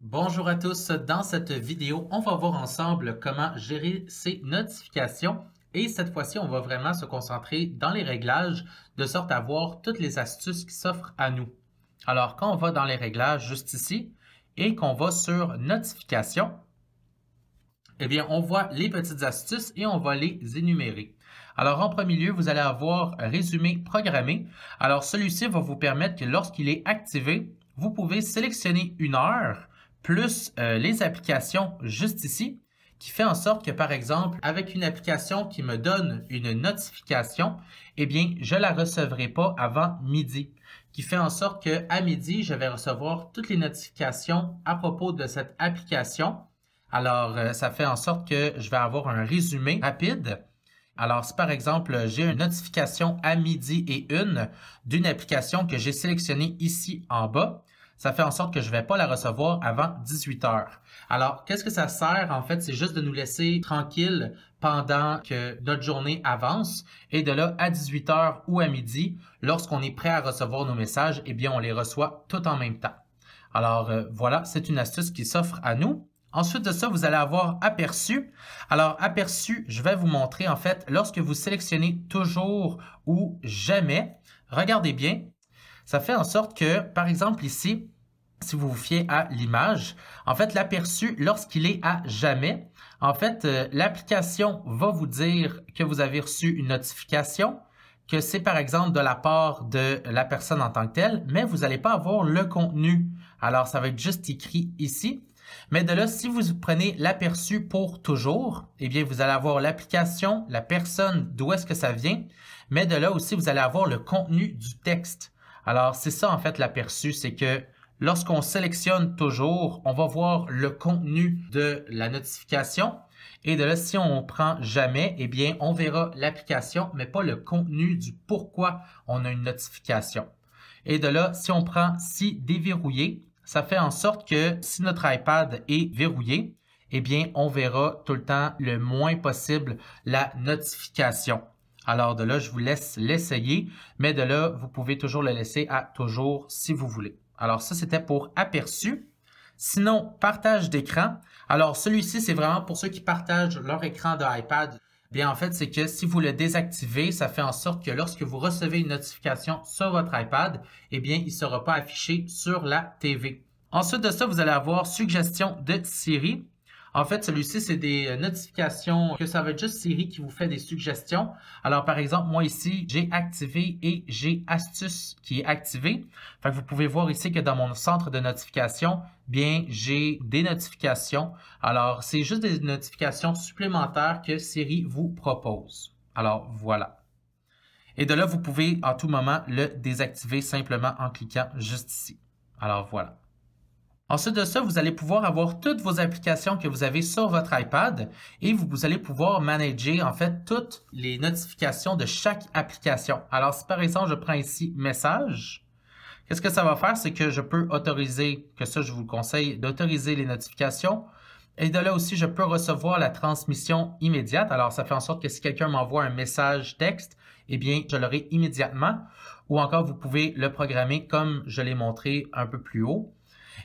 Bonjour à tous, dans cette vidéo, on va voir ensemble comment gérer ces notifications et cette fois-ci, on va vraiment se concentrer dans les réglages de sorte à voir toutes les astuces qui s'offrent à nous. Alors, quand on va dans les réglages juste ici et qu'on va sur notifications, eh bien, on voit les petites astuces et on va les énumérer. Alors, en premier lieu, vous allez avoir résumé programmé. Alors, celui-ci va vous permettre que lorsqu'il est activé, vous pouvez sélectionner une heure plus les applications juste ici, qui fait en sorte que, par exemple, avec une application qui me donne une notification, eh bien, je ne la recevrai pas avant midi, qui fait en sorte qu'à midi, je vais recevoir toutes les notifications à propos de cette application. Alors, ça fait en sorte que je vais avoir un résumé rapide. Alors, si par exemple, j'ai une notification à midi et une d'une application que j'ai sélectionnée ici en bas, ça fait en sorte que je ne vais pas la recevoir avant 18 heures. Alors, qu'est-ce que ça sert? En fait, c'est juste de nous laisser tranquilles pendant que notre journée avance. Et de là, à 18 heures ou à midi, lorsqu'on est prêt à recevoir nos messages, eh bien, on les reçoit tout en même temps. Alors, voilà, c'est une astuce qui s'offre à nous. Ensuite de ça, vous allez avoir aperçu. Alors, aperçu, je vais vous montrer en fait, lorsque vous sélectionnez toujours ou jamais, regardez bien, ça fait en sorte que, par exemple ici, si vous vous fiez à l'image, en fait, l'aperçu, lorsqu'il est à jamais, en fait, l'application va vous dire que vous avez reçu une notification, que c'est par exemple de la part de la personne en tant que telle, mais vous n'allez pas avoir le contenu. Alors, ça va être juste écrit ici. Mais de là, si vous prenez l'aperçu pour toujours, eh bien, vous allez avoir l'application, la personne, d'où est-ce que ça vient, mais de là aussi, vous allez avoir le contenu du texte. Alors, c'est ça en fait l'aperçu, c'est que lorsqu'on sélectionne toujours, on va voir le contenu de la notification. Et de là, si on prend jamais, eh bien, on verra l'application, mais pas le contenu du pourquoi on a une notification. Et de là, si on prend si déverrouillé, ça fait en sorte que si notre iPad est verrouillé, eh bien, on verra tout le temps le moins possible la notification. Alors de là, je vous laisse l'essayer, mais de là, vous pouvez toujours le laisser à toujours si vous voulez. Alors ça, c'était pour aperçu. Sinon, partage d'écran. Alors celui-ci, c'est vraiment pour ceux qui partagent leur écran de iPad. Bien, en fait, c'est que si vous le désactivez, ça fait en sorte que lorsque vous recevez une notification sur votre iPad, eh bien, il ne sera pas affiché sur la TV. Ensuite de ça, vous allez avoir suggestion de Siri. En fait, celui-ci, c'est des notifications que ça va être juste Siri qui vous fait des suggestions. Alors, par exemple, moi ici, j'ai activé et j'ai astuce qui est activée. Fait que vous pouvez voir ici que dans mon centre de notification, bien, j'ai des notifications. Alors, c'est juste des notifications supplémentaires que Siri vous propose. Alors, voilà. Et de là, vous pouvez à tout moment le désactiver simplement en cliquant juste ici. Alors, voilà. Ensuite de ça, vous allez pouvoir avoir toutes vos applications que vous avez sur votre iPad et vous allez pouvoir manager en fait toutes les notifications de chaque application. Alors, si par exemple, je prends ici Messages, qu'est-ce que ça va faire? C'est que je peux autoriser, que ça je vous le conseille, d'autoriser les notifications. Et de là aussi, je peux recevoir la transmission immédiate. Alors, ça fait en sorte que si quelqu'un m'envoie un message texte, eh bien, je l'aurai immédiatement. Ou encore, vous pouvez le programmer comme je l'ai montré un peu plus haut.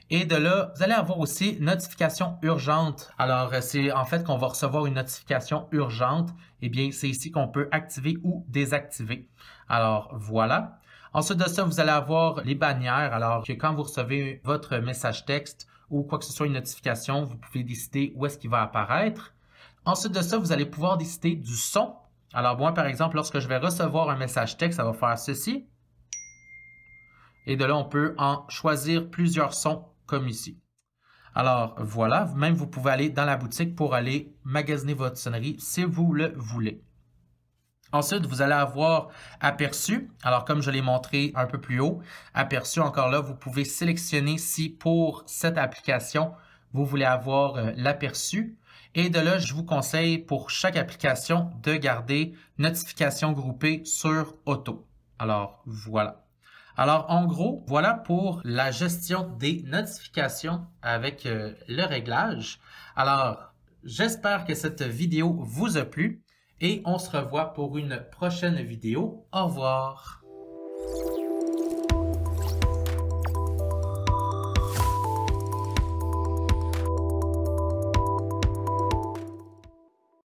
Et de là, vous allez avoir aussi notification urgente. Alors, c'est en fait qu'on va recevoir une notification urgente. Eh bien, c'est ici qu'on peut activer ou désactiver. Alors, voilà. Ensuite de ça, vous allez avoir les bannières. Alors, que quand vous recevez votre message texte ou quoi que ce soit une notification, vous pouvez décider où est-ce qu'il va apparaître. Ensuite de ça, vous allez pouvoir décider du son. Alors, moi, par exemple, lorsque je vais recevoir un message texte, ça va faire ceci. Et de là, on peut en choisir plusieurs sons comme ici. Alors voilà, même vous pouvez aller dans la boutique pour aller magasiner votre sonnerie si vous le voulez. Ensuite, vous allez avoir aperçu. Alors comme je l'ai montré un peu plus haut, aperçu encore là, vous pouvez sélectionner si pour cette application, vous voulez avoir l'aperçu. Et de là, je vous conseille pour chaque application de garder notification groupée sur auto. Alors voilà. Alors, en gros, voilà pour la gestion des notifications avec le réglage. Alors, j'espère que cette vidéo vous a plu et on se revoit pour une prochaine vidéo. Au revoir!